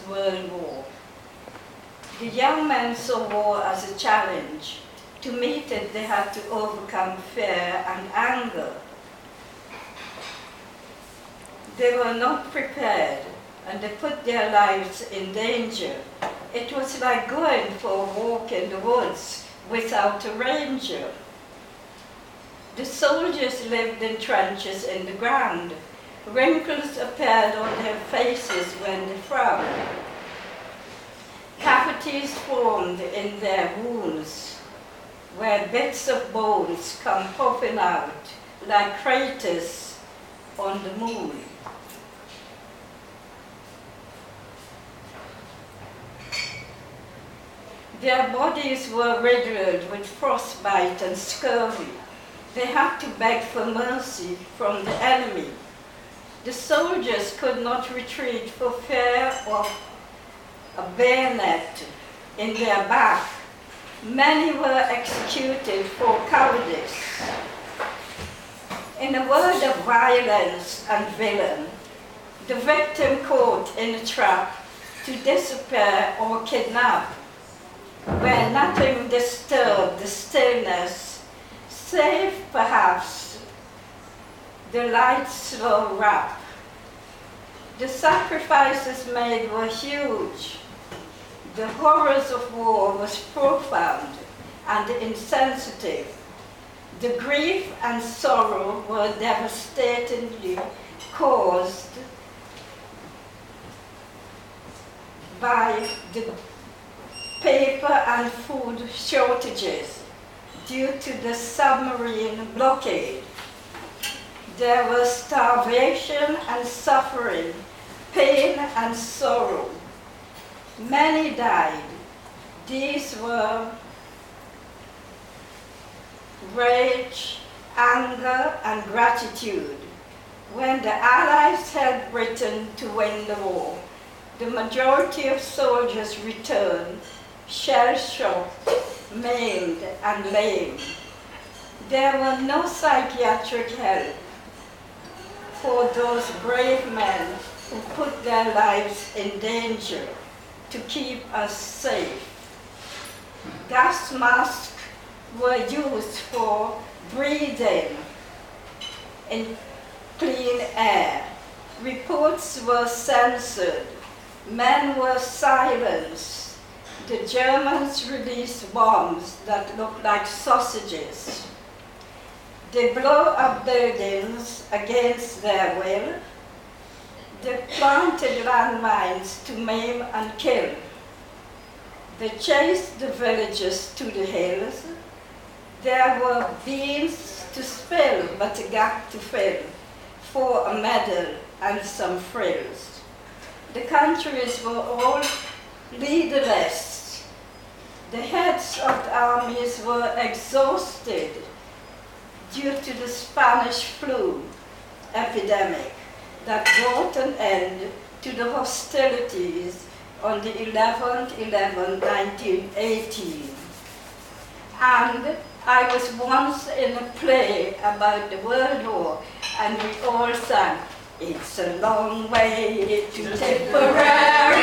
First World War. The young men saw war as a challenge. To meet it, they had to overcome fear and anger. They were not prepared, and they put their lives in danger. It was like going for a walk in the woods without a ranger. The soldiers lived in trenches in the ground. Wrinkles appeared on their faces when they frowned. Cavities formed in their wounds, where bits of bones come popping out like craters on the moon. Their bodies were riddled with frostbite and scurvy. They had to beg for mercy from the enemy. The soldiers could not retreat for fear of a bayonet in their back. Many were executed for cowardice. In a world of violence and villain, the victim caught in a trap to disappear or kidnap, where nothing disturbed the stillness, save perhaps the light slow rap. The sacrifices made were huge. The horrors of war was profound and insensitive. The grief and sorrow were devastatingly caused by the paper and food shortages due to the submarine blockade. There was starvation and suffering, pain and sorrow. Many died. These were rage, anger, and gratitude. When the Allies helped Britain to win the war, the majority of soldiers returned, shell-shocked, maimed, and lame. There were no psychiatric help for those brave men who put their lives in danger to keep us safe. Gas masks were used for breathing in clean air. Reports were censored. Men were silenced. The Germans released bombs that looked like sausages. They blow up buildings against their will. They planted landmines to maim and kill. They chased the villagers to the hills. There were beans to spill, but a gap to fill, for a medal and some frills. The countries were all leaderless. The heads of the armies were exhausted due to the Spanish flu epidemic that brought an end to the hostilities on the 11/11/1918. And I was once in a play about the World War, and we all sang, "It's a long way to Tipperary,